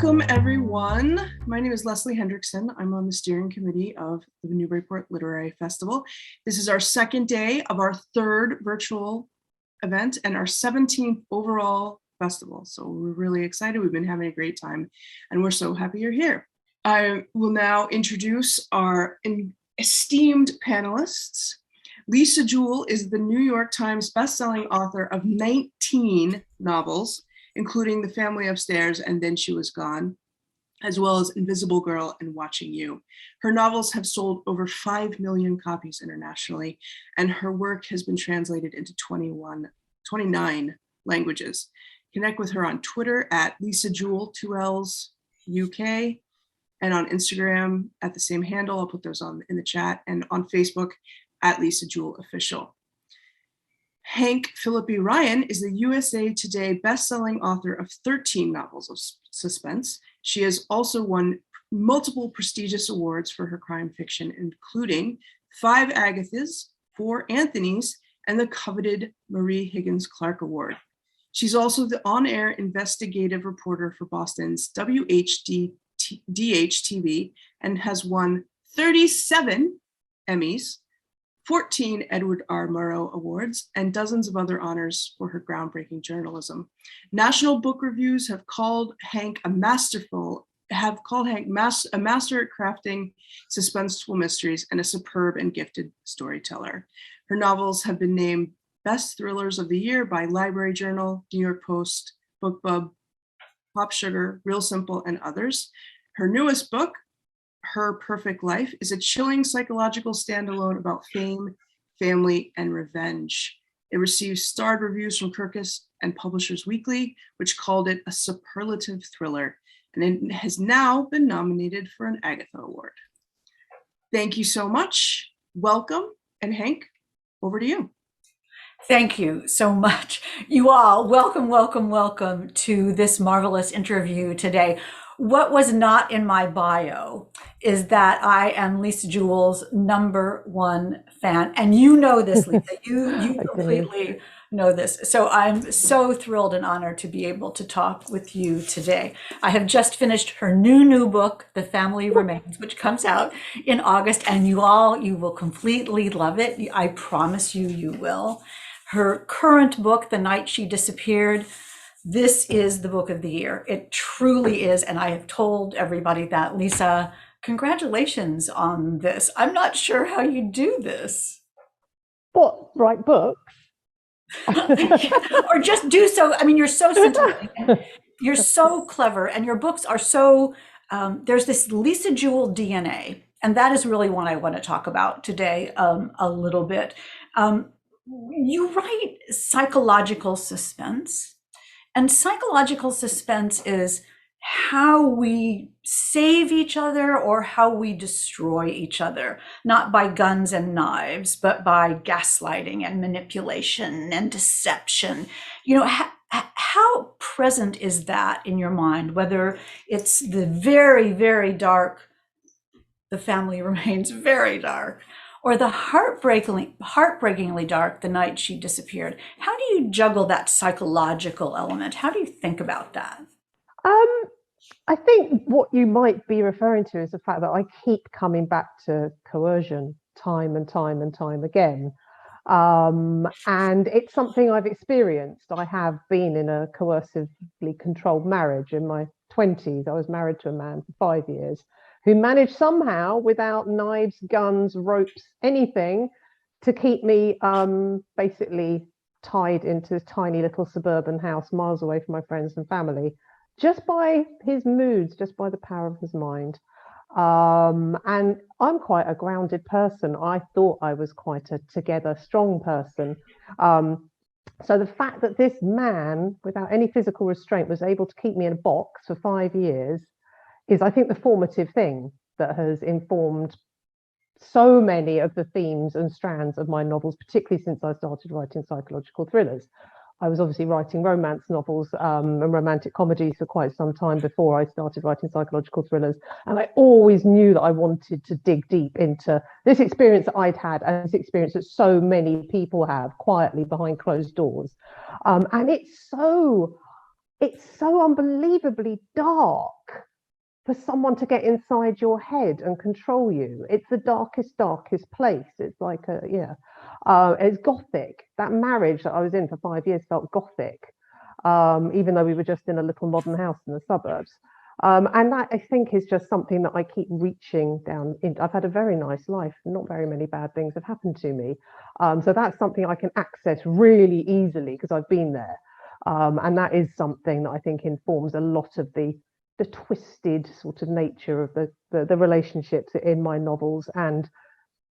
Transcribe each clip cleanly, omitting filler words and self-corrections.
Welcome, everyone. My name is Leslie Hendrickson. I'm on the steering committee of the Newburyport Literary Festival. This is our second day of our third virtual event and our 17th overall festival. So we're really excited. We've been having a great time and we're so happy you're here. I will now introduce our esteemed panelists. Lisa Jewell is the New York Times bestselling author of 19 novels, including The Family Upstairs and Then She Was Gone, as well as Invisible Girl and Watching You. Her novels have sold over 5 million copies internationally, and her work has been translated into 29 languages. Connect with her on Twitter at Lisa Jewell, 2Ls UK, and on Instagram at the same handle. I'll put those in the chat, and on Facebook at Lisa Jewell Official. Hank Phillippi Ryan is the USA Today bestselling author of 13 novels of suspense. She has also won multiple prestigious awards for her crime fiction, including 5 Agathas, 4 Anthonys, and the coveted Marie Higgins Clark Award. She's also the on-air investigative reporter for Boston's WHDH-TV and has won 37 Emmys, 14 Edward R. Murrow Awards, and dozens of other honors for her groundbreaking journalism. National book reviews have called Hank a master at crafting suspenseful mysteries and a superb and gifted storyteller. Her novels have been named Best Thrillers of the Year by Library Journal, New York Post, BookBub, Pop Sugar, Real Simple, and others. Her newest book, Her Perfect Life, is a chilling psychological standalone about fame, family, and revenge. It received starred reviews from Kirkus and Publishers Weekly, which called it a superlative thriller, and it has now been nominated for an Agatha Award. Thank you so much. Welcome, and Hank, over to you. Thank you so much. You all, welcome, welcome, welcome to this marvelous interview today. What was not in my bio is that I am Lisa Jewell's #1 fan. And you know this, Lisa, you completely know this. So I'm so thrilled and honored to be able to talk with you today. I have just finished her new book, The Family Remains, which comes out in August, and you will completely love it. I promise you will. Her current book, The Night She Disappeared, this is the book of the year. It truly is. And I have told everybody that. Lisa, congratulations on this. I'm not sure how you do this. What, write books? Or just do so. I mean, you're so scintillating. You're so clever. And your books are so, there's this Lisa Jewell DNA. And that is really what I want to talk about today a little bit. You write psychological suspense. And psychological suspense is how we save each other or how we destroy each other, not by guns and knives, but by gaslighting and manipulation and deception. You know, how present is that in your mind, whether it's the very, very dark, The Family Remains very dark, or the heartbreakingly dark, The Night She Disappeared? How do you juggle that psychological element? How do you think about that? I think what you might be referring to is the fact that I keep coming back to coercion time and time and time again. And it's something I've experienced. I have been in a coercively controlled marriage in my 20s. I was married to a man for 5 years who managed somehow, without knives, guns, ropes, anything, to keep me basically tied into this tiny little suburban house miles away from my friends and family, just by his moods, just by the power of his mind. And I'm quite a grounded person. I thought I was quite a together, strong person. So the fact that this man, without any physical restraint, was able to keep me in a box for 5 years is, I think, the formative thing that has informed so many of the themes and strands of my novels, particularly since I started writing psychological thrillers. I was obviously writing romance novels and romantic comedies for quite some time before I started writing psychological thrillers. And I always knew that I wanted to dig deep into this experience that I'd had and this experience that so many people have quietly behind closed doors. And it's so it's so unbelievably dark for someone to get inside your head and control you. It's the darkest place. It's like it's gothic. That marriage that I was in for 5 years felt gothic, even though we were just in a little modern house in the suburbs. And that, I think, is just something that I keep reaching down in. I've had a very nice life. Not very many bad things have happened to me. So that's something I can access really easily because I've been there. And that is something that I think informs a lot of the twisted sort of nature of the relationships in my novels, and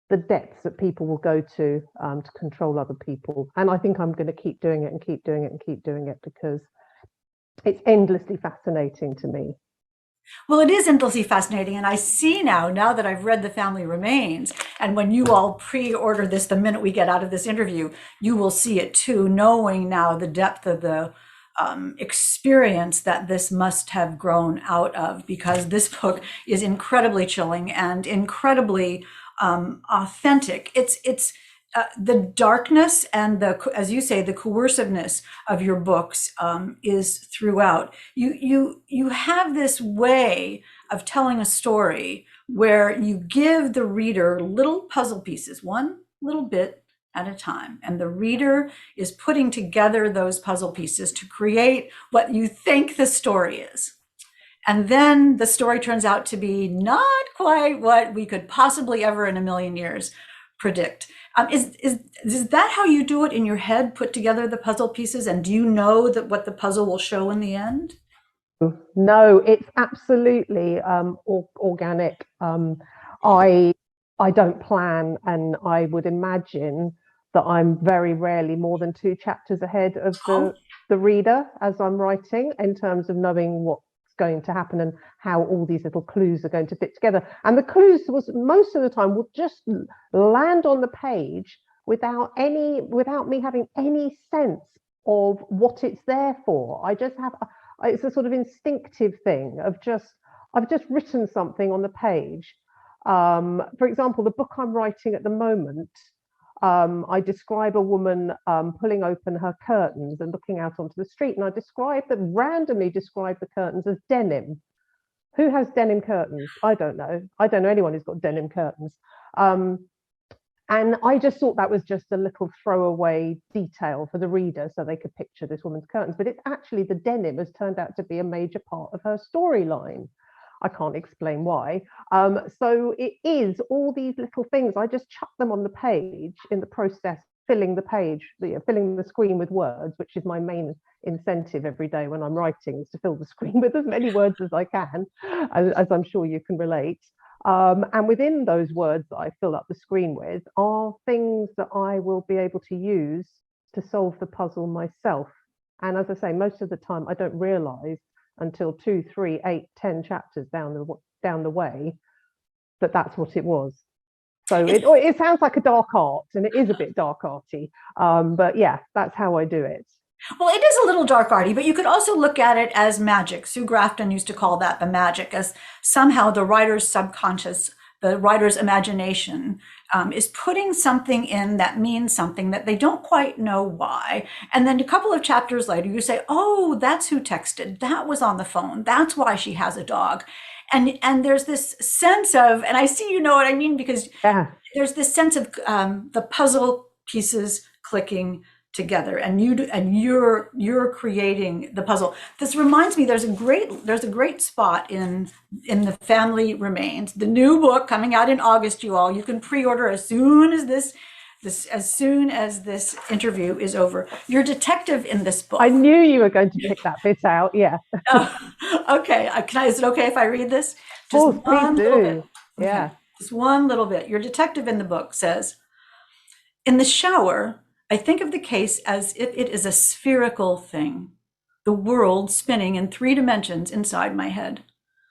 the depths that people will go to control other people. And I think I'm going to keep doing it and keep doing it and keep doing it because it's endlessly fascinating to me. Well, it is endlessly fascinating. And I see now that I've read The Family Remains, and when you all pre-order this, the minute we get out of this interview, you will see it too, knowing now the depth of the experience that this must have grown out of, because this book is incredibly chilling and incredibly authentic. It's the darkness and as you say, the coerciveness of your books is throughout. You have this way of telling a story where you give the reader little puzzle pieces, one little bit at a time, and the reader is putting together those puzzle pieces to create what you think the story is. And then the story turns out to be not quite what we could possibly ever in a million years predict. Is that how you do it in your head, put together the puzzle pieces? And do you know that what the puzzle will show in the end? No, it's absolutely organic. I don't plan, and I would imagine that I'm very rarely more than 2 chapters ahead of the reader as I'm writing, in terms of knowing what's going to happen and how all these little clues are going to fit together. And the clues most of the time will just land on the page without me having any sense of what it's there for. It's a sort of instinctive thing of I've just written something on the page. For example, the book I'm writing at the moment, I describe a woman pulling open her curtains and looking out onto the street, and I randomly describe the curtains as denim. Who has denim curtains? I don't know. I don't know anyone who's got denim curtains. And I just thought that was just a little throwaway detail for the reader so they could picture this woman's curtains. But it's actually, the denim has turned out to be a major part of her storyline. I can't explain why. So it is all these little things. I just chuck them on the page in the process, filling the page, filling the screen with words, which is my main incentive every day when I'm writing, is to fill the screen with as many words as I can, as I'm sure you can relate. And within those words that I fill up the screen with are things that I will be able to use to solve the puzzle myself. And as I say, most of the time I don't realize until 2, 3, 8, 10 chapters down the way that that's what it was. So it sounds like a dark art, and it is a bit dark arty. But yeah, that's how I do it. Well, it is a little dark arty, but you could also look at it as magic. Sue Grafton used to call that the magic, as somehow the writer's subconscious, the writer's imagination is putting something in that means something that they don't quite know why. And then a couple of chapters later, you say, oh, that's who texted. That was on the phone. That's why she has a dog. And there's this sense of, and I see, you know what I mean, because there's this sense of the puzzle pieces clicking together, and you're creating the puzzle. This reminds me, there's a great spot in The Family Remains, the new book coming out in August. You can pre-order as soon as this interview is over. You're a detective in this book. I knew you were going to pick that bit out. Yeah. Okay. Is it okay if I read this? Just please do. Bit. Yeah. Okay. Just one little bit. Your detective in the book says, in the shower, I think of the case as if it is a spherical thing, the world spinning in 3 dimensions inside my head.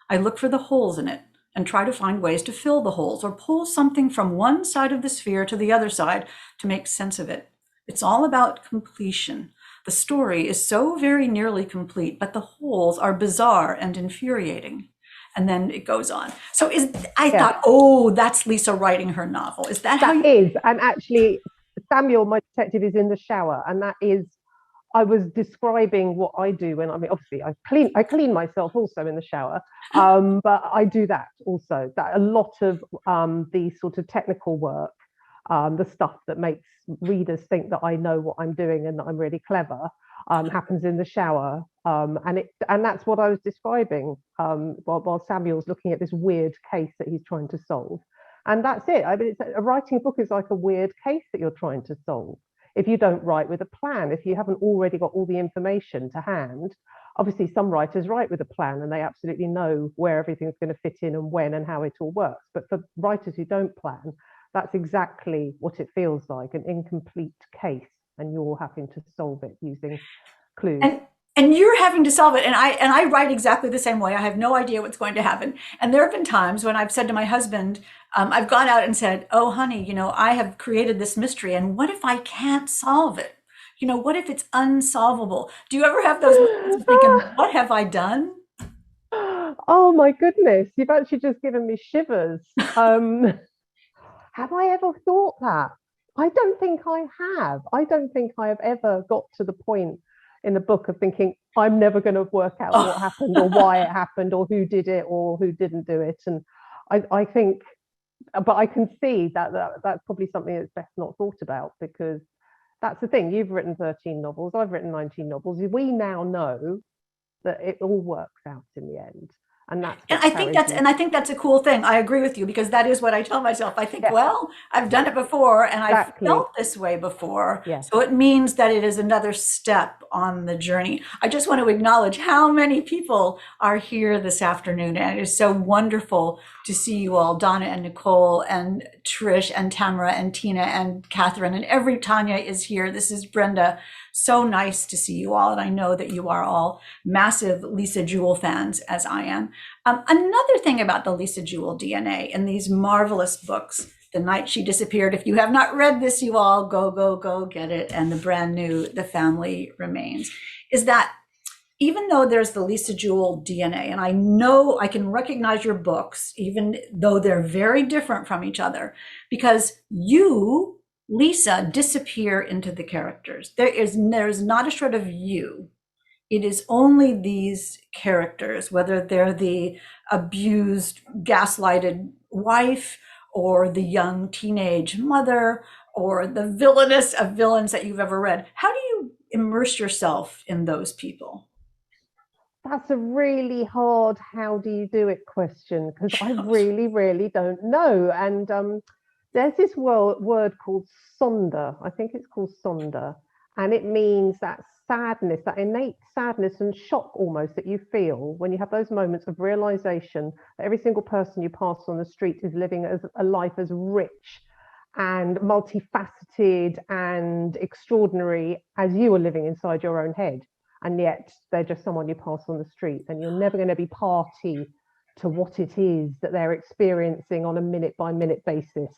I look for the holes in it and try to find ways to fill the holes or pull something from one side of the sphere to the other side to make sense of it. It's all about completion. The story is so very nearly complete, but the holes are bizarre and infuriating. And then it goes on. So I thought, oh, that's Lisa writing her novel. Is that how you... That is, and actually, Samuel, my detective, is in the shower, and that is I was describing what I do when, I mean, obviously I clean myself also in the shower, but I do that also. That a lot of the sort of technical work, the stuff that makes readers think that I know what I'm doing and that I'm really clever, happens in the shower, and that's what I was describing, while Samuel's looking at this weird case that he's trying to solve, and that's it. I mean, writing a book is like a weird case that you're trying to solve. If you don't write with a plan, if you haven't already got all the information to hand, obviously some writers write with a plan and they absolutely know where everything's going to fit in and when and how it all works. But for writers who don't plan, that's exactly what it feels like, an incomplete case, and you're having to solve it using clues. And you're having to solve it. And I write exactly the same way. I have no idea what's going to happen. And there have been times when I've said to my husband, I've gone out and said, oh, honey, I have created this mystery. And what if I can't solve it? What if it's unsolvable? Do you ever have those moments of thinking, what have I done? Oh my goodness, you've actually just given me shivers. Have I ever thought that? I don't think I have. I don't think I have ever got to the point in the book of thinking, I'm never going to work out what happened or why it happened or who did it or who didn't do it. And I think, but I can see that's probably something that's best not thought about, because that's the thing. You've written 13 novels. I've written 19 novels. We now know that it all works out in the end. And I think that's a cool thing. I agree with you, because that is what I tell myself. I think, well, I've done it before and I've felt this way before. Yes. So it means that it is another step on the journey. I just want to acknowledge how many people are here this afternoon. And it is so wonderful to see you all, Donna and Nicole and Trish and Tamara and Tina and Catherine, and every Tanya is here. This is Brenda. So nice to see you all. And I know that you are all massive Lisa Jewell fans, as I am. Another thing about the Lisa Jewell DNA and these marvelous books, The Night She Disappeared. If you have not read this, you all go get it. And the brand new The Family Remains, is that even though there's the Lisa Jewell DNA, and I know I can recognize your books, even though they're very different from each other, because you, Lisa, disappear into the characters. There's not a shred of you. It is only these characters, whether they're the abused, gaslighted wife, or the young teenage mother, or the villainous of villains that you've ever read. How do you immerse yourself in those people? That's a really hard how do you do it question, because I really don't know. And there's this word called sonder. I think it's called sonder. And it means that sadness, that innate sadness and shock almost that you feel when you have those moments of realization that every single person you pass on the street is living as a life as rich and multifaceted and extraordinary as you are living inside your own head. And yet they're just someone you pass on the street, and you're never going to be party to what it is that they're experiencing on a minute by minute basis,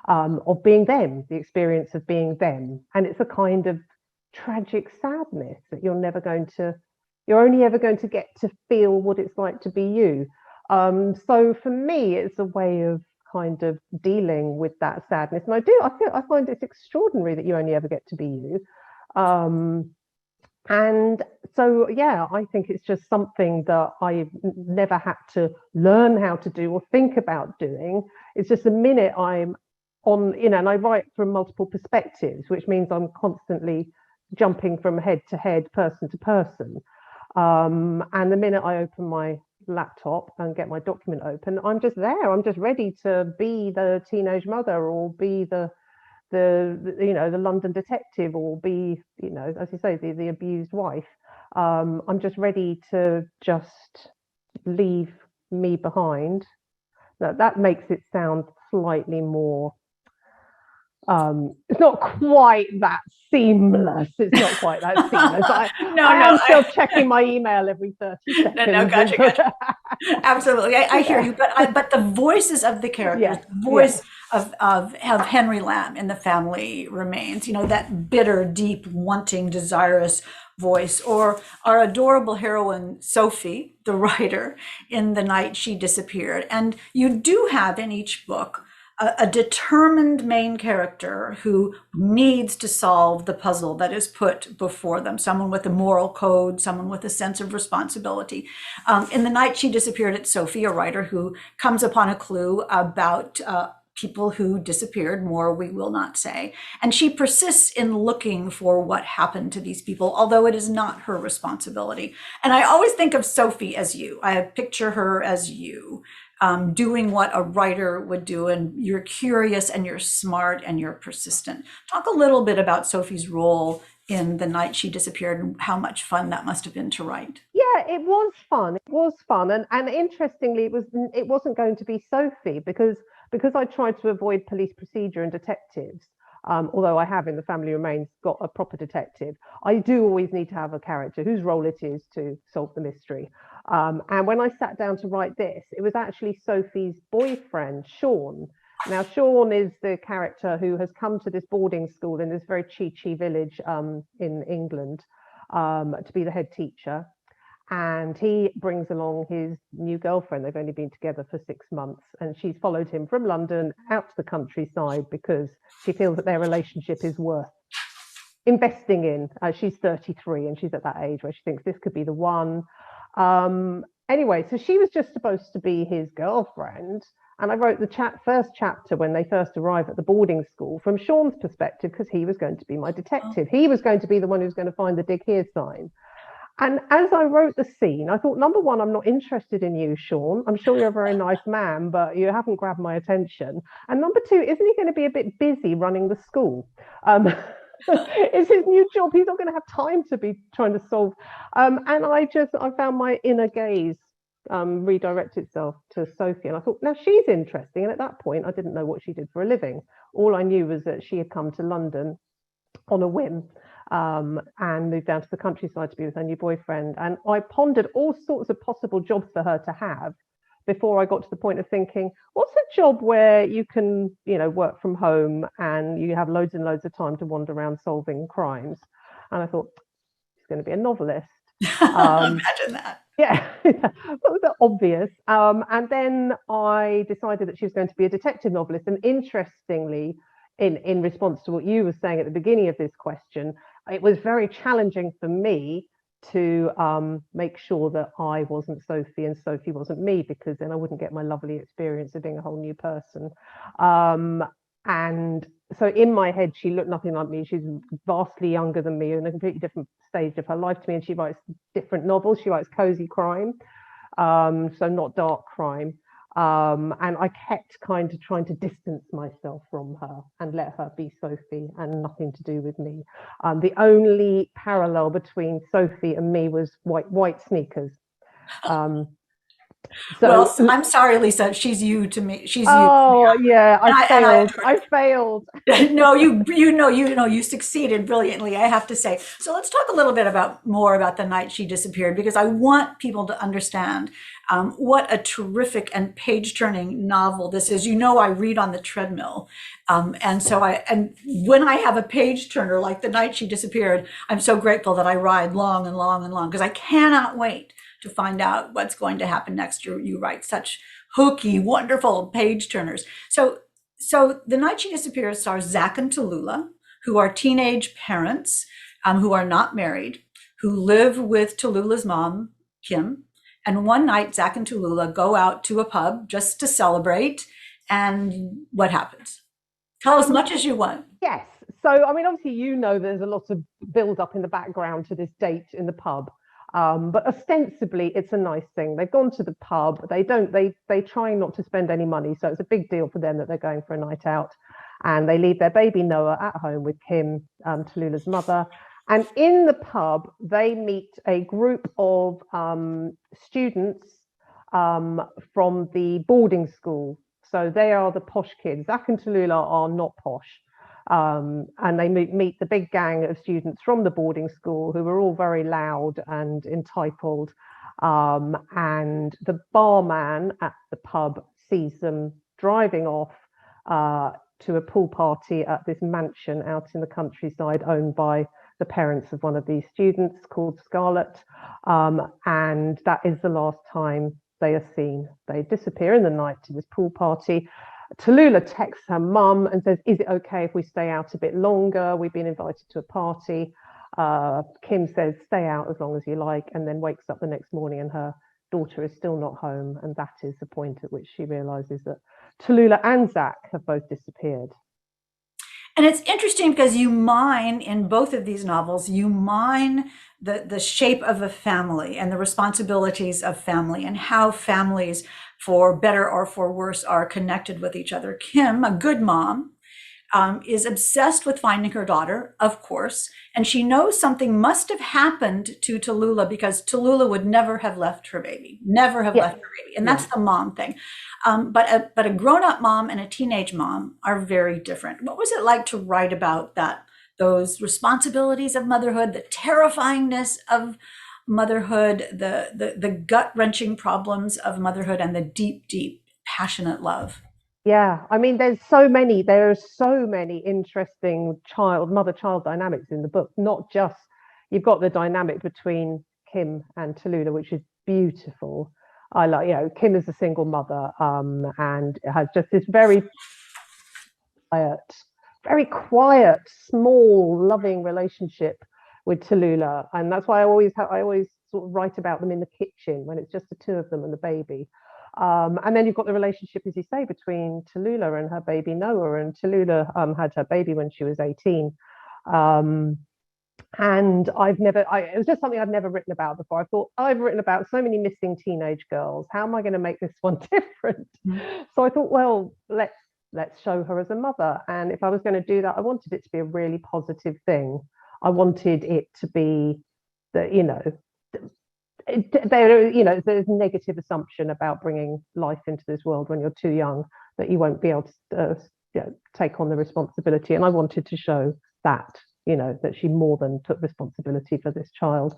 of being them, the experience of being them. And it's a kind of tragic sadness that you're only ever going to get to feel what it's like to be you. So for me, it's a way of kind of dealing with that sadness. And I find it's extraordinary that you only ever get to be you. And so, yeah, I think it's just something that I've never had to learn how to do or think about doing. It's just the minute I'm on, and I write from multiple perspectives, which means I'm constantly jumping from head to head, person to person. And the minute I open my laptop and get my document open, I'm just there. I'm just ready to be the teenage mother, or be the London detective, or be, as you say, the abused wife. I'm just ready to just leave me behind. That makes it sound slightly more, it's not quite that seamless. It's not quite that seamless. I'm still checking my email every 30 seconds. No, gotcha. Absolutely. I hear you. But the voices of the characters, the voice of Henry Lamb in The Family Remains, that bitter, deep, wanting, desirous voice, or our adorable heroine, Sophie, the writer, in The Night She Disappeared. And you do have in each book a determined main character who needs to solve the puzzle that is put before them, someone with a moral code, someone with a sense of responsibility. In The Night She Disappeared, it's Sophie, a writer who comes upon a clue about people who disappeared, more we will not say. And she persists in looking for what happened to these people, although it is not her responsibility. And I always think of Sophie as you. I picture her as you, doing what a writer would do. And you're curious and you're smart and you're persistent. Talk a little bit about Sophie's role in The Night She Disappeared and how much fun that must have been to write. Yeah, it was fun. It was fun, and interestingly, it wasn't going to be Sophie because I tried to avoid police procedure and detectives. Although I have in The Family Remains got a proper detective, I do always need to have a character whose role it is to solve the mystery. And when I sat down to write this, it was actually Sophie's boyfriend, Sean. Now, Sean is the character who has come to this boarding school in this very chi-chi village in England to be the head teacher. And he brings along his new girlfriend. They've only been together for 6 months, and she's followed him from London out to the countryside because she feels that their relationship is worth investing in. She's 33 and she's at that age where she thinks this could be the one. Anyway, so she was just supposed to be his girlfriend. And I wrote the first chapter when they first arrive at the boarding school from Sean's perspective, because he was going to be my detective. He was going to be the one who's going to find the dig here sign. And as I wrote the scene, I thought, number one, I'm not interested in you, Sean. I'm sure you're a very nice man, but you haven't grabbed my attention. And number two, isn't he going to be a bit busy running the school? It's his new job. He's not going to have time to be trying to solve. And I found my inner gaze redirect itself to Sophie. And I thought, now she's interesting. And at that point, I didn't know what she did for a living. All I knew was that she had come to London on a whim and moved down to the countryside to be with her new boyfriend. And I pondered all sorts of possible jobs for her to have before I got to the point of thinking, what's a job where you can, work from home and you have loads and loads of time to wander around solving crimes? And I thought, she's going to be a novelist. Imagine that. Yeah, that was obvious. And then I decided that she was going to be a detective novelist. And interestingly, in response to what you were saying at the beginning of this question, it was very challenging for me to make sure that I wasn't Sophie and Sophie wasn't me, because then I wouldn't get my lovely experience of being a whole new person. And so in my head, she looked nothing like me. She's vastly younger than me, in a completely different stage of her life to me. And she writes different novels. She writes cozy crime, so not dark crime. And I kept kind of trying to distance myself from her and let her be Sophie and nothing to do with me. The only parallel between Sophie and me was white sneakers. Well, I'm sorry, Lisa. She's you to me. She's you. Oh yeah, I failed. No, you succeeded brilliantly, I have to say. So let's talk a little bit more about The Night She Disappeared, because I want people to understand what a terrific and page-turning novel this is. I read on the treadmill, and when I have a page turner like The Night She Disappeared, I'm so grateful that I ride long and long and long, because I cannot wait to find out what's going to happen next. You write such hooky, wonderful page turners. So The Night She Disappeared stars Zach and Tallulah, who are teenage parents who are not married, who live with Tallulah's mom, Kim. And one night, Zach and Tallulah go out to a pub just to celebrate. And what happens? Tell as much as you want. Yes. So, obviously, there's a lot of build up in the background to this date in the pub. But ostensibly, it's a nice thing. They've gone to the pub. They try not to spend any money. So it's a big deal for them that they're going for a night out. And they leave their baby Noah at home with Kim, Tallulah's mother. And in the pub, they meet a group of students from the boarding school. So they are the posh kids. Zach and Tallulah are not posh. And they meet the big gang of students from the boarding school who are all very loud and entitled. And the barman at the pub sees them driving off to a pool party at this mansion out in the countryside owned by the parents of one of these students called Scarlett. And that is the last time they are seen. They disappear in the night to this pool party. Tallulah texts her mum and says, is it okay if we stay out a bit longer? We've been invited to a party. Kim says, stay out as long as you like, and then wakes up the next morning and her daughter is still not home. And that is the point at which she realizes that Tallulah and Zach have both disappeared. And it's interesting because you mine in both of these novels, you mine the shape of a family and the responsibilities of family and how families, for better or for worse, are connected with each other. Kim, a good mom, is obsessed with finding her daughter, of course, and she knows something must have happened to Tallulah because Tallulah would never have left her baby, never have left her baby. And that's the mom thing. But a grown-up mom and a teenage mom are very different. What was it like to write about that, those responsibilities of motherhood, the terrifyingness of motherhood, the gut-wrenching problems of motherhood, and the deep, deep, passionate love? Yeah, I mean, there are so many interesting mother-child dynamics in the book. Not just, you've got the dynamic between Kim and Tallulah, which is beautiful. I like, Kim is a single mother, and has just this very quiet, small, loving relationship with Tallulah, and that's why I always sort of write about them in the kitchen when it's just the two of them and the baby. And then you've got the relationship, as you say, between Tallulah and her baby Noah. And Tallulah had her baby when she was 18. And it was just something I'd never written about before. I thought, I've written about so many missing teenage girls. How am I going to make this one different? So I thought, well, let's show her as a mother. And if I was going to do that, I wanted it to be a really positive thing. I wanted it to be that, there's negative assumption about bringing life into this world when you're too young, that you won't be able to take on the responsibility. And I wanted to show that, that she more than took responsibility for this child.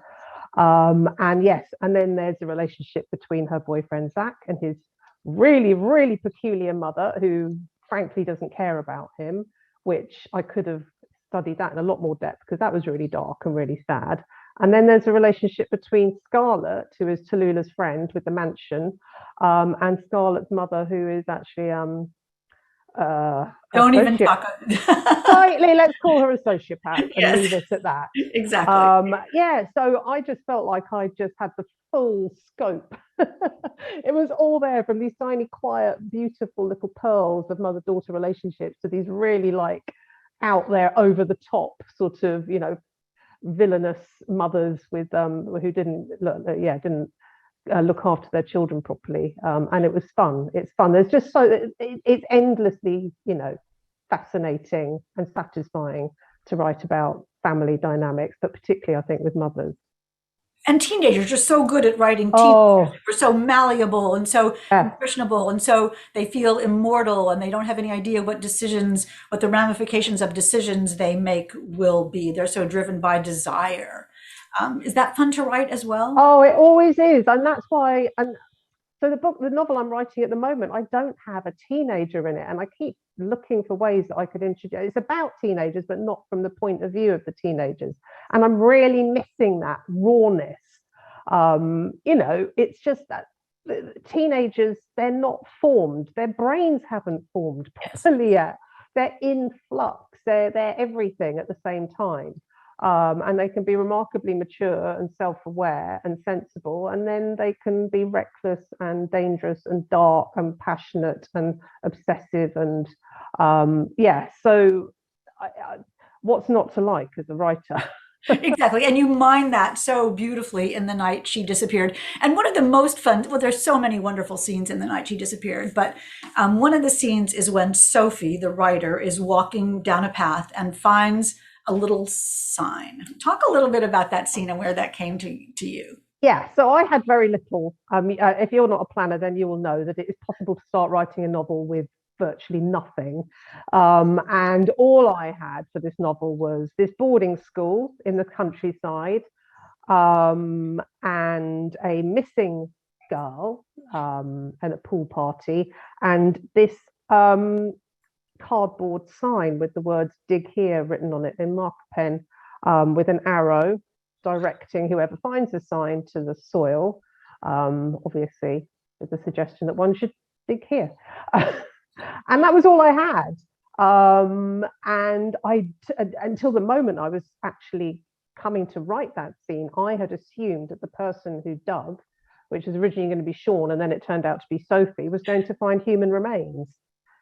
And yes, and then there's a relationship between her boyfriend Zach and his really, really peculiar mother, who frankly doesn't care about him, which I could have studied that in a lot more depth because that was really dark and really sad. And then there's a relationship between Scarlett, who is Tallulah's friend with the mansion, and Scarlett's mother, who is actually don't even talk. Slightly, let's call her a sociopath Yes. and leave it at that. Exactly. So I just felt like I just had the full scope. It was all there, from these tiny, quiet, beautiful little pearls of mother-daughter relationships to these really out there, over the top sort of, villainous mothers with who didn't look after their children properly, and it was fun. It's fun. There's just it's endlessly fascinating and satisfying to write about family dynamics, but particularly I think with mothers. And teenagers are so good at writing teenagers. We're so malleable and so impressionable, and so they feel immortal, and they don't have any idea what the ramifications of decisions they make will be. They're so driven by desire. Is that fun to write as well? Oh, it always is. And that's why, and so the novel I'm writing at the moment, I don't have a teenager in it. And I keep looking for ways that I could introduce. It's about teenagers, but not from the point of view of the teenagers. And I'm really missing that rawness. It's just that teenagers, they're not formed. Their brains haven't formed properly yet. They're in flux. They're everything at the same time. And they can be remarkably mature and self-aware and sensible, and then they can be reckless and dangerous and dark and passionate and obsessive and so what's not to like as a writer? Exactly. And you mine that so beautifully in The Night She Disappeared. And one of the most fun, well, there's so many wonderful scenes in The Night She Disappeared, but one of the scenes is when Sophie, the writer, is walking down a path and finds a little sign. Talk a little bit about that scene and where that came to you. Yeah, so I had very little. If you're not a planner, then you will know that it is possible to start writing a novel with virtually nothing. And all I had for this novel was this boarding school in the countryside, and a missing girl at a pool party, and this cardboard sign with the words "dig here" written on it in marker pen, with an arrow directing whoever finds the sign to the soil, obviously with the suggestion that one should dig here. And that was all I had. And until the moment I was actually coming to write that scene, I had assumed that the person who dug, which was originally going to be Sean, and then it turned out to be Sophie, was going to find human remains.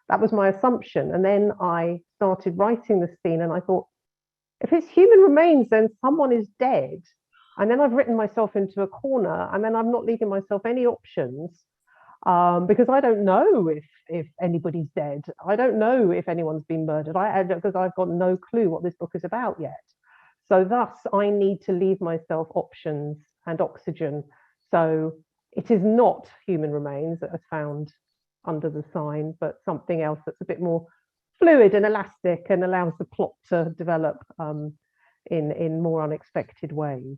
That was my assumption. And then I started writing the scene, and I thought, if it's human remains, then someone is dead. And then I've written myself into a corner, and then I'm not leaving myself any options, because I don't know if anybody's dead. I don't know if anyone's been murdered. Because I've got no clue what this book is about yet. So thus, I need to leave myself options and oxygen. So it is not human remains that are found under the sign, but something else that's a bit more fluid and elastic and allows the plot to develop in more unexpected ways.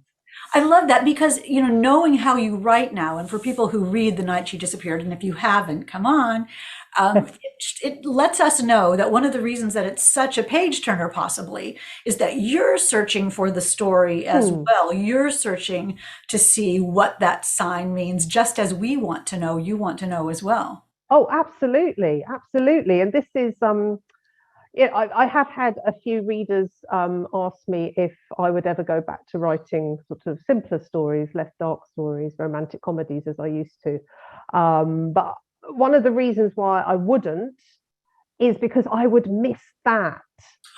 I love that because, you know, knowing how you write now, and for people who read The Night She Disappeared, and if you haven't, come on, it lets us know that one of the reasons that it's such a page turner possibly is that you're searching for the story as well. You're searching to see what that sign means, just as we want to know, you want to know as well. Oh, absolutely, absolutely. And this is yeah, I have had a few readers ask me if I would ever go back to writing sort of simpler stories, less dark stories, romantic comedies as I used to. But one of the reasons why I wouldn't is because I would miss that.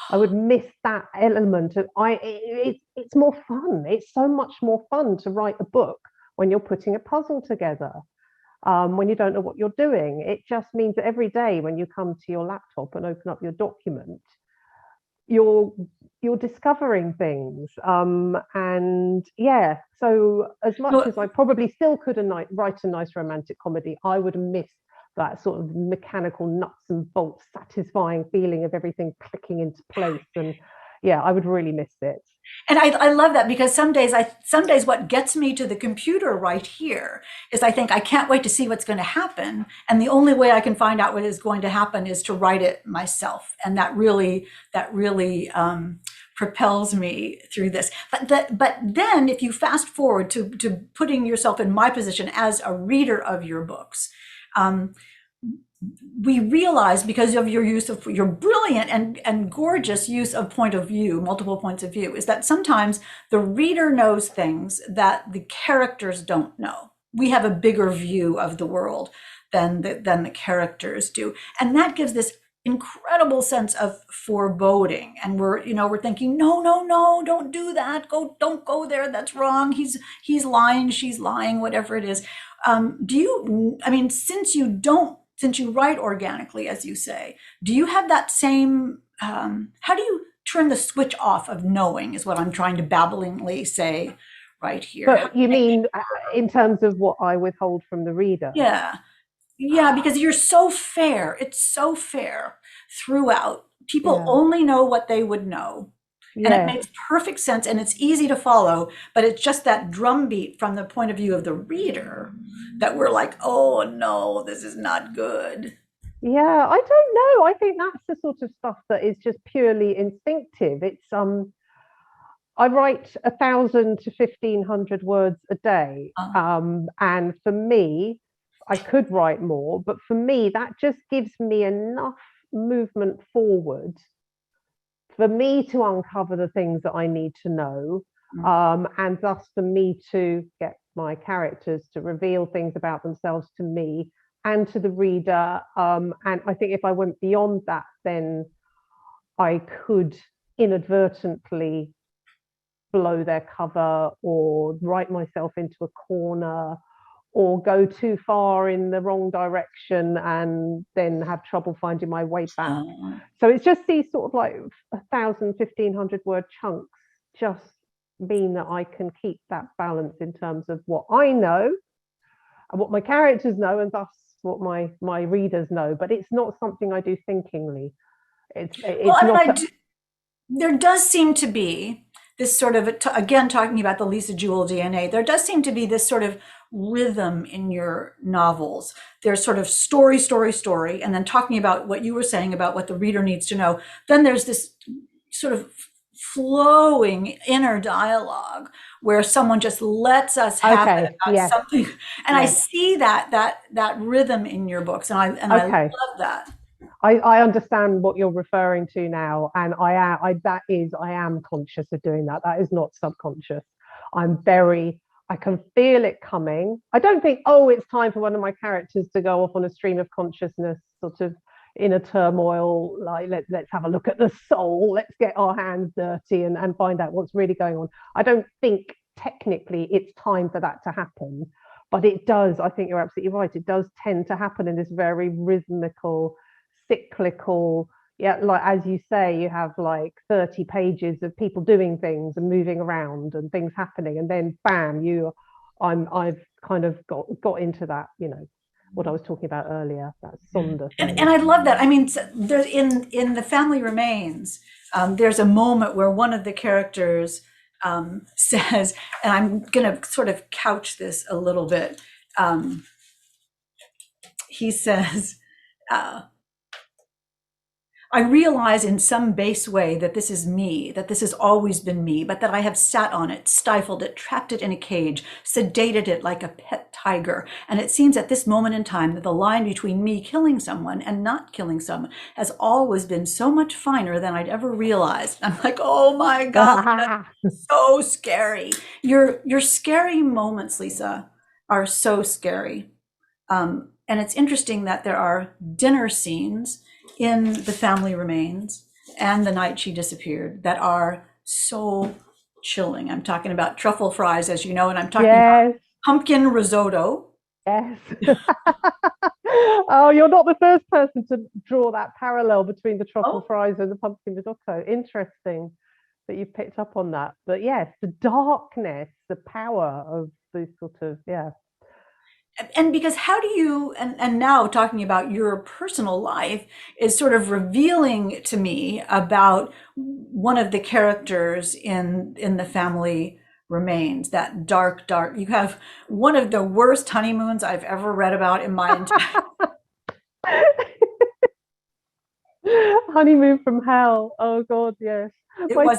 I would miss that element of it's more fun. It's so much more fun to write a book when you're putting a puzzle together. When you don't know what you're doing. It just means that every day when you come to your laptop and open up your document, you're discovering things. And yeah, so as much as I probably still could write a nice romantic comedy, I would miss that sort of mechanical nuts and bolts, satisfying feeling of everything clicking into place. And yeah, I would really miss it. And I love that because some days what gets me to the computer right here is I think I can't wait to see what's going to happen. And the only way I can find out what is going to happen is to write it myself. And that really propels me through this. But then if you fast forward to putting yourself in my position as a reader of your books, we realize because of your use of your brilliant and gorgeous use of point of view, multiple points of view, is that sometimes the reader knows things that the characters don't know. We have a bigger view of the world than the characters do. And that gives this incredible sense of foreboding. And we're thinking, no, don't do that. Don't go there. That's wrong. He's lying. She's lying, whatever it is. Since you write organically, as you say, do you have that same, how do you turn the switch off of knowing is what I'm trying to babblingly say right here. But you mean in terms of what I withhold from the reader? Yeah. Yeah, because you're so fair. It's so fair throughout. People only know what they would know. And it makes perfect sense and it's easy to follow, but it's just that drumbeat from the point of view of the reader that we're like, oh no, this is not good. Yeah, I don't know. I think that's the sort of stuff that is just purely instinctive. It's I write 1,000 to 1,500 words a day. And for me, I could write more, but for me, that just gives me enough movement forward for me to uncover the things that I need to know, and thus for me to get my characters to reveal things about themselves to me and to the reader. And I think if I went beyond that, then I could inadvertently blow their cover or write myself into a corner or go too far in the wrong direction and then have trouble finding my way back. So it's just these sort of like 1,000, 1,500 word chunks just mean that I can keep that balance in terms of what I know and what my characters know and thus what my readers know. But it's not something I do thinkingly. There does seem to be this sort of, again, talking about the Lisa Jewell DNA, there does seem to be this sort of rhythm in your novels. There's sort of story, and then talking about what you were saying about what the reader needs to know. Then there's this sort of flowing inner dialogue where someone just lets us have it about something. And I see that rhythm in your books, and I love that. I understand what you're referring to now, and I am conscious of doing that. That is not subconscious. I can feel it coming. I don't think, oh, it's time for one of my characters to go off on a stream of consciousness, sort of in a turmoil, like let's have a look at the soul, let's get our hands dirty and find out what's really going on. I don't think technically it's time for that to happen, but it does. I think you're absolutely right. It does tend to happen in this very rhythmical, cyclical, yeah, like as you say, you have like 30 pages of people doing things and moving around and things happening, and then bam, I've kind of got into that, what I was talking about earlier, that Sonder thing. And I love that. I mean, there's in The Family Remains, there's a moment where one of the characters says, and I'm going to sort of couch this a little bit. He says, I realize in some base way that this is me, that this has always been me, but that I have sat on it, stifled it, trapped it in a cage, sedated it like a pet tiger. And it seems at this moment in time that the line between me killing someone and not killing someone has always been so much finer than I'd ever realized. I'm like, oh my God, that's so scary. Your scary moments, Lisa, are so scary. And it's interesting that there are dinner scenes in The Family Remains and The Night She Disappeared that are so chilling. I'm talking about truffle fries, as you know, and I'm talking about pumpkin risotto. Yes. Oh, you're not the first person to draw that parallel between the truffle fries and the pumpkin risotto. Interesting that you picked up on that. But yes, the darkness, the power of the sort of, And because how do you, and now talking about your personal life is sort of revealing to me about one of the characters in The Family Remains, that dark, you have one of the worst honeymoons I've ever read about in my entire Honeymoon from Hell. Oh God, yes. My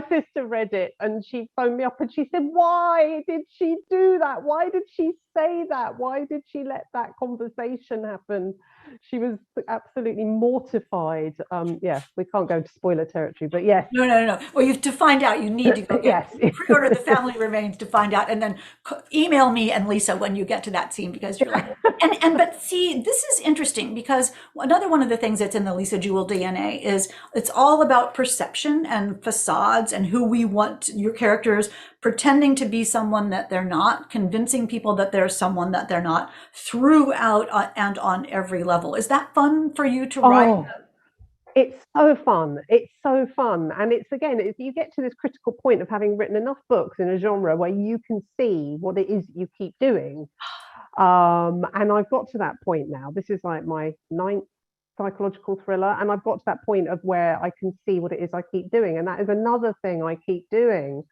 sister read it and she phoned me up and she said, why did she do that? Why did she say that? Why did she let that conversation happen? She was absolutely mortified. Yeah, we can't go into spoiler territory, but yes. No. Well, you to find out, you need to go get pre-order The Family Remains to find out, and then email me and Lisa when you get to that scene, because you're like, but see, this is interesting because another one of the things that's in the Lisa Jewell DNA is it's all about perception and facades and who we want your characters pretending to be someone that they're not, convincing people that they're someone that they're not throughout and on every level. Is that fun for you to write? It's so fun. It's so fun. And it's, again, you get to this critical point of having written enough books in a genre where you can see what it is you keep doing. And I've got to that point now. This is like my 9th psychological thriller. And I've got to that point of where I can see what it is I keep doing. And that is another thing I keep doing.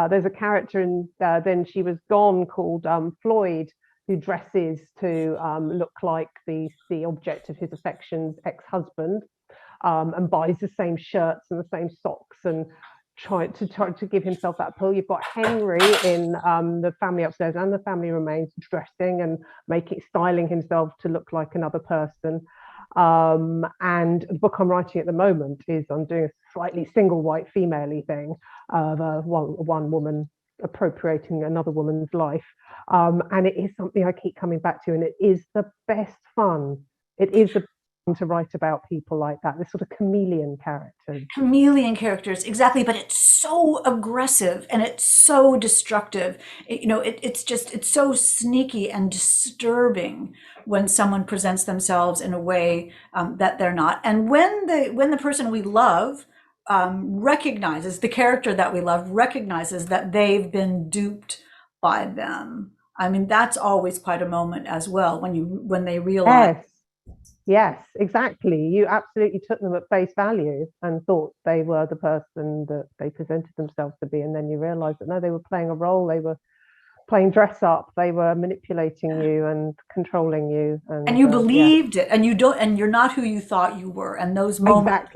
There's a character in Then She Was Gone called Floyd, who dresses to look like the object of his affections, ex-husband, and buys the same shirts and the same socks and try to give himself that pull. You've got Henry in The Family Upstairs and The Family Remains, dressing and styling himself to look like another person. And the book I'm writing at the moment is I'm doing a slightly single white female-y thing of one woman appropriating another woman's life. And it is something I keep coming back to, and it is the best fun. It is the to write about people like that, this sort of chameleon characters, exactly. But it's so aggressive and it's so destructive. It's so sneaky and disturbing when someone presents themselves in a way that they're not. And when the person we love recognizes, the character that we love recognizes that they've been duped by them, I mean, that's always quite a moment as well, when they realize. Yes, exactly. You absolutely took them at face value and thought they were the person that they presented themselves to be. And then you realize that no, they were playing a role. They were playing dress up. They were manipulating you and controlling you. And you believed it. And you're not who you thought you were. And those moments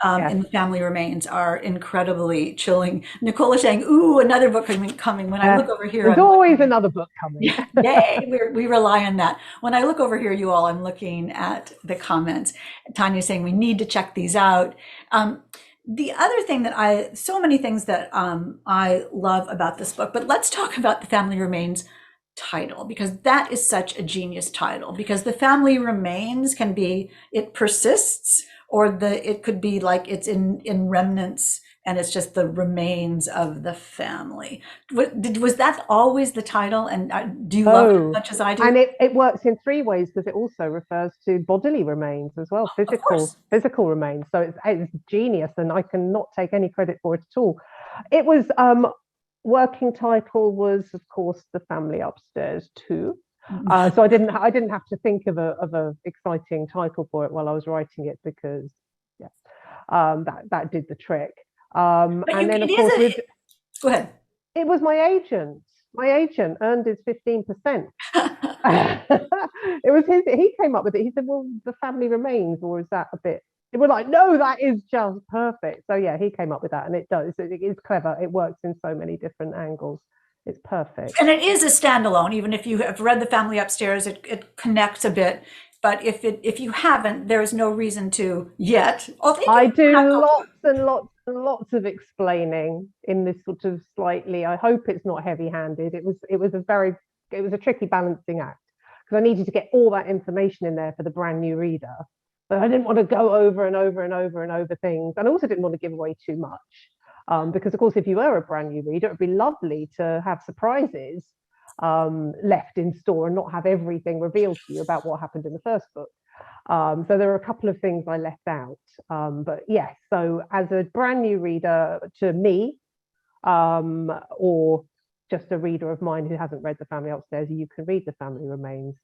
in The Family Remains are incredibly chilling. Nicole is saying, "Ooh, another book coming." When I look over here, there's always another book coming. Yay, we rely on that. When I look over here, you all, I'm looking at the comments. Tanya's saying we need to check these out. The other thing that so many things that I love about this book, but let's talk about The Family Remains title, because that is such a genius title, because The Family Remains can be, it persists, or it could be like it's in remnants and it's just the remains of the family. Was that always the title? And do you love it as much as I do? And it works in three ways, because it also refers to bodily remains as well, physical remains. So it's genius, and I cannot take any credit for it at all. It was working title was, of course, The Family Upstairs too. So I didn't have to think of a exciting title for it while I was writing it, because that did the trick. And then, of course, go ahead. It was my agent. My agent earned his 15%. It was his. He came up with it. He said, "Well, The Family Remains, or is that a bit?" We're like, "No, that is just perfect." So yeah, he came up with that, and it does. It is clever. It works in so many different angles. It's perfect. And it is a standalone. Even if you have read The Family Upstairs, it connects a bit. But if you haven't, there is no reason to yet. I do lots and lots and lots of explaining in this sort of slightly. I hope it's not heavy-handed. It was a tricky balancing act, because I needed to get all that information in there for the brand new reader, but I didn't want to go over and over and over and over things, and I also didn't want to give away too much, because of course, if you were a brand new reader, it would be lovely to have surprises left in store and not have everything revealed to you about what happened in the first book. So there are a couple of things I left out. But yes, so as a brand new reader to me, or just a reader of mine who hasn't read The Family Upstairs, you can read The Family Remains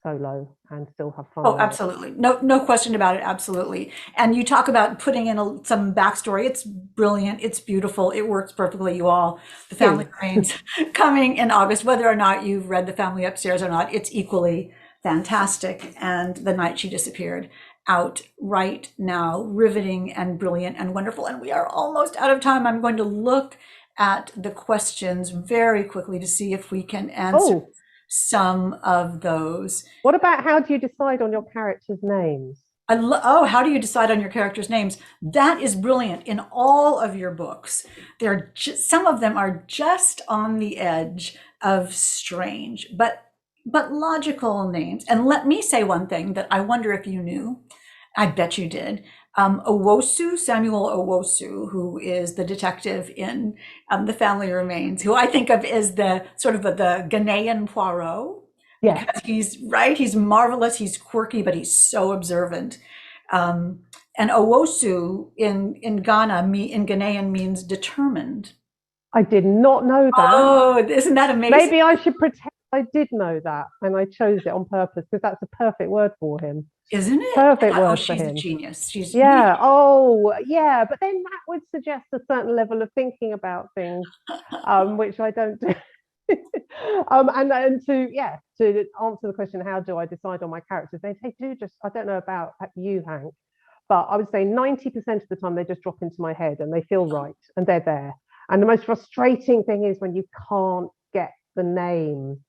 solo and still have fun. Oh, absolutely. No question about it. Absolutely. And you talk about putting in some backstory. It's brilliant. It's beautiful. It works perfectly, you all. The Family Remains coming in August, whether or not you've read The Family Upstairs or not, it's equally fantastic. And The Night She Disappeared, out right now, riveting and brilliant and wonderful. And we are almost out of time. I'm going to look at the questions very quickly to see if we can answer some of those. What about, how do you decide on your characters' names? How do you decide on your characters' names? That is brilliant in all of your books. Some of them are just on the edge of strange, but logical names. And let me say one thing that I wonder if you knew. I bet you did. Samuel Owosu, who is the detective in The Family Remains, who I think of as the sort of the Ghanaian Poirot. Yeah, because he's marvelous, he's quirky, but he's so observant. And Owosu in Ghanaian means determined. I did not know that. Oh, isn't that amazing? Maybe I should pretend I did know that, and I chose it on purpose, because that's a perfect word for him. Isn't it? Perfect word for him. She's a genius. Yeah. Oh, yeah. But then that would suggest a certain level of thinking about things, which I don't do. And to answer the question, how do I decide on my characters? They do just. I don't know about you, Hank, but I would say 90% of the time they just drop into my head and they feel right and they're there. And the most frustrating thing is when you can't get the name.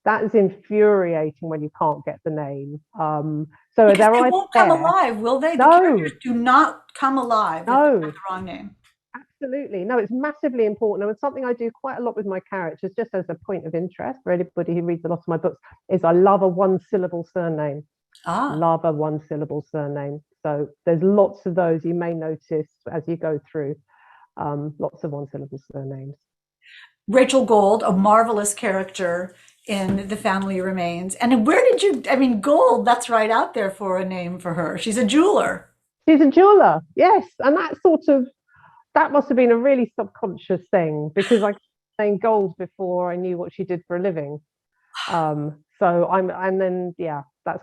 That is infuriating when you can't get the name. So because they won't come alive, will they? The characters do not come alive if they have the wrong name. Absolutely. No, it's massively important. And it's something I do quite a lot with my characters, just as a point of interest for anybody who reads a lot of my books, is I love a one-syllable surname. Love a one-syllable surname. So there's lots of those you may notice as you go through. Lots of one-syllable surnames. Rachel Gold, a marvelous character in The Family Remains. And where did you, Gold, that's right out there for a name for her. She's a jeweler. She's a jeweler, yes. And that must have been a really subconscious thing, because I kept saying gold before I knew what she did for a living. That's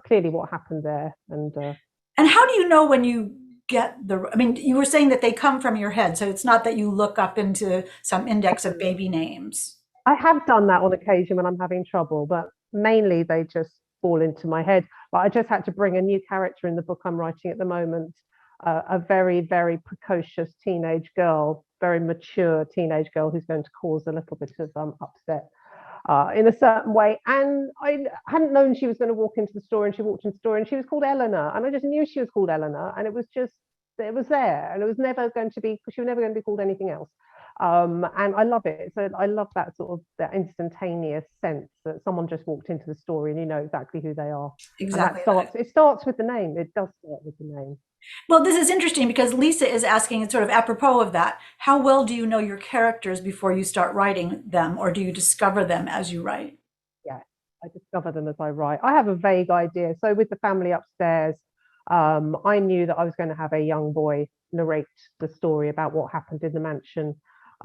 clearly what happened there. And how do you know when you get you were saying that they come from your head, so it's not that you look up into some index of baby names. I have done that on occasion when I'm having trouble, but mainly they just fall into my head. But I just had to bring a new character in the book I'm writing at the moment, a very, very precocious teenage girl, very mature teenage girl who's going to cause a little bit of upset in a certain way. And I hadn't known she was going to walk into the store, and she walked into the store and she was called Eleanor. And I just knew she was called Eleanor. And it was there. And it was never going to be, she was never going to be called anything else. And I love it. So I love that sort of that instantaneous sense that someone just walked into the store and you know exactly who they are. Exactly. It starts with the name. It does start with the name. Well, this is interesting because Lisa is asking, sort of apropos of that, how well do you know your characters before you start writing them, or do you discover them as you write? Yeah, I discover them as I write. I have a vague idea. So with the family upstairs, I knew that I was going to have a young boy narrate the story about what happened in the mansion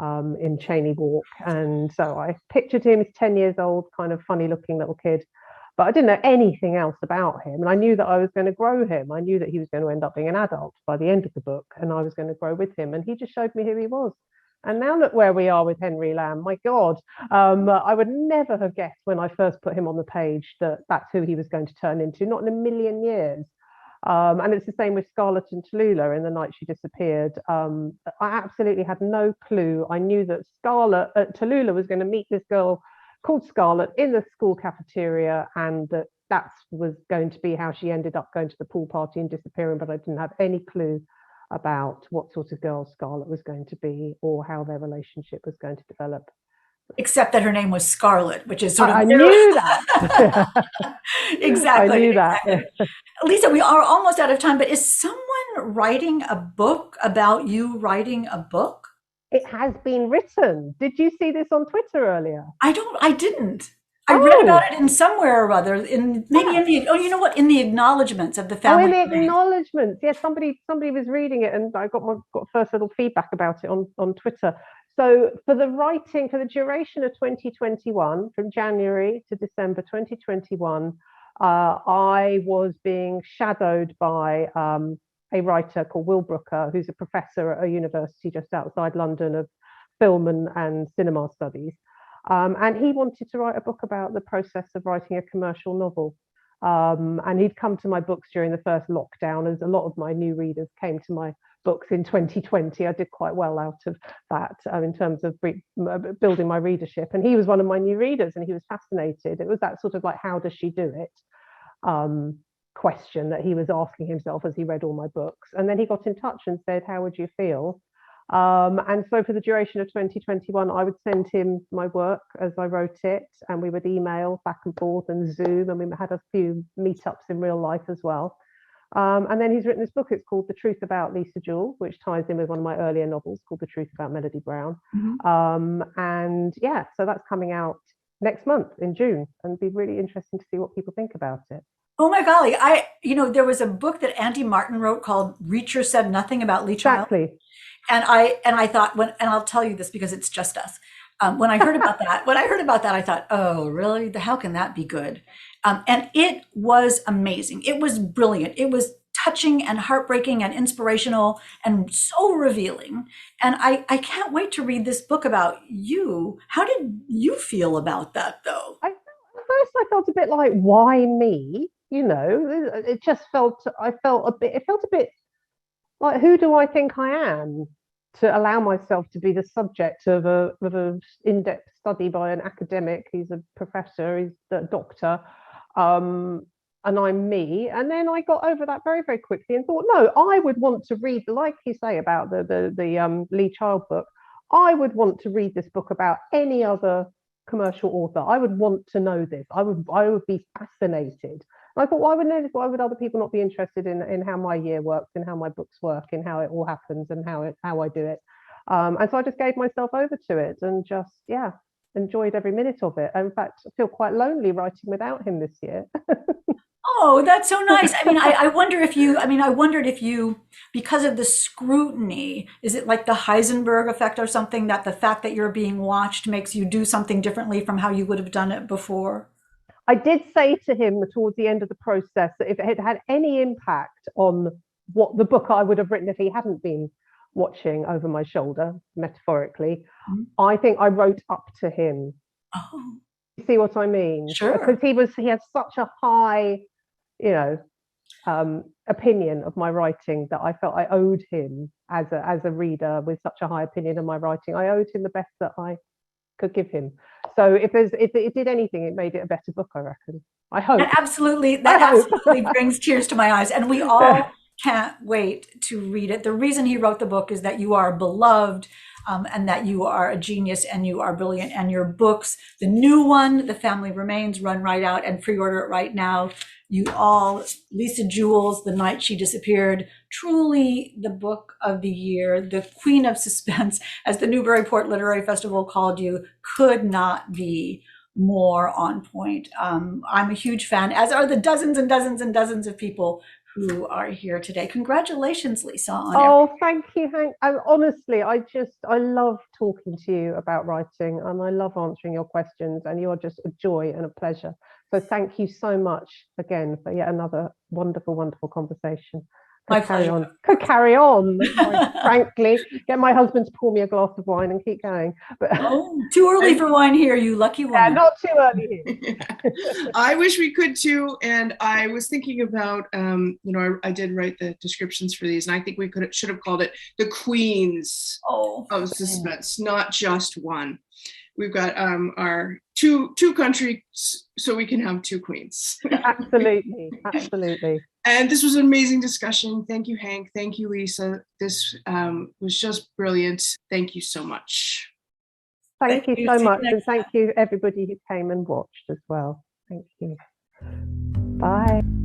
in Cheney Walk. And so I pictured him, he's 10 years old, kind of funny looking little kid. But I didn't know anything else about him. And I knew that I was going to grow him. I knew that he was going to end up being an adult by the end of the book. And I was going to grow with him. And he just showed me who he was. And now look where we are with Henry Lamb. My God, I would never have guessed when I first put him on the page that that's who he was going to turn into, not in a million years. And it's the same with Scarlett and Tallulah in The Night She Disappeared. I absolutely had no clue. I knew that Tallulah was going to meet this girl called Scarlett in the school cafeteria, and that was going to be how she ended up going to the pool party and disappearing. But I didn't have any clue about what sort of girl Scarlett was going to be or how their relationship was going to develop. Except that her name was Scarlett, which is sort of... I knew that. Exactly. I knew that. Exactly. Lisa, we are almost out of time, but is someone writing a book about you writing a book? It has been written. Did you see this on Twitter earlier? I didn't. I read about it in somewhere or other, in you know what, in the acknowledgements of the family. Oh, in the acknowledgements. Yes, somebody was reading it, and I got first little feedback about it on Twitter. So for the duration of 2021, from January to December 2021, I was being shadowed by a writer called Will Brooker, who's a professor at a university just outside London of film and cinema studies. And he wanted to write a book about the process of writing a commercial novel. And he'd come to my books during the first lockdown, as a lot of my new readers came to my books in 2020. I did quite well out of that in terms of building my readership. And he was one of my new readers, and he was fascinated. It was that sort of like, how does she do it? Question that he was asking himself as he read all my books. And then he got in touch and said, how would you feel? And so for the duration of 2021, I would send him my work as I wrote it, and we would email back and forth and Zoom, and we had a few meetups in real life as well. And then he's written this book. It's called The Truth About Lisa Jewell, which ties in with one of my earlier novels called The Truth About Melody Brown. Mm-hmm. And yeah, so that's coming out next month in June, and it'd be really interesting to see what people think about it. Oh my golly. There was a book that Andy Martin wrote called Reacher Said Nothing About Lee Child. Exactly. And I thought, and I'll tell you this because it's just us. When I heard about that, I thought, oh, really? How can that be good? And it was amazing. It was brilliant. It was touching and heartbreaking and inspirational and so revealing. And I can't wait to read this book about you. How did you feel about that, though? At first, I felt a bit like, why me? It felt a bit like, who do I think I am to allow myself to be the subject of a in-depth study by an academic? He's a professor, he's a doctor, and I'm me. And then I got over that very, very quickly and thought, no, I would want to read, like you say about the Lee Child book, I would want to read this book about any other commercial author. I would want to know this. I would be fascinated. And I thought, why would other people not be interested in how my year works, in how my books work, in how it all happens, and how I do it? And so I just gave myself over to it and just, enjoyed every minute of it. And in fact, I feel quite lonely writing without him this year. Oh, that's so nice. I mean, I wondered if you, because of the scrutiny, is it like the Heisenberg effect or something, that the fact that you're being watched makes you do something differently from how you would have done it before? I did say to him towards the end of the process that if it had had any impact on what the book I would have written if he hadn't been watching over my shoulder, metaphorically, I think I wrote up to him. Oh. You see what I mean? Sure. Because he has such a high, opinion of my writing that I felt I owed him as a reader with such a high opinion of my writing. I owed him the best that I could give him. So if it did anything, it made it a better book, I reckon. I hope. That absolutely brings tears to my eyes, and we all can't wait to read it. The reason he wrote the book is that you are beloved, and that you are a genius and you are brilliant. And your books, the new one, The Family Remains, run right out and pre-order it right now. You all, Lisa Jewell's The Night She Disappeared, truly the book of the year, the queen of suspense, as the Newburyport Literary Festival called you, could not be more on point. I'm a huge fan, as are the dozens and dozens and dozens of people who are here today. Congratulations, Lisa. Oh, thank you, Hank. And honestly, I love talking to you about writing, and I love answering your questions, and you're just a joy and a pleasure. So thank you so much again for yet another wonderful, wonderful conversation. Could carry on, frankly. Get my husband to pour me a glass of wine and keep going. But too early for wine here, you lucky woman. Yeah, not too early here. I wish we could too. And I was thinking about, I did write the descriptions for these, and I think we should have called it the Queens of Suspense, not just one. We've got our two countries, so we can have two queens. Absolutely, absolutely. And this was an amazing discussion. Thank you, Hank. Thank you, Lisa. This was just brilliant. Thank you so much. Thank you so much. And thank you, everybody who came and watched as well. Thank you. Bye.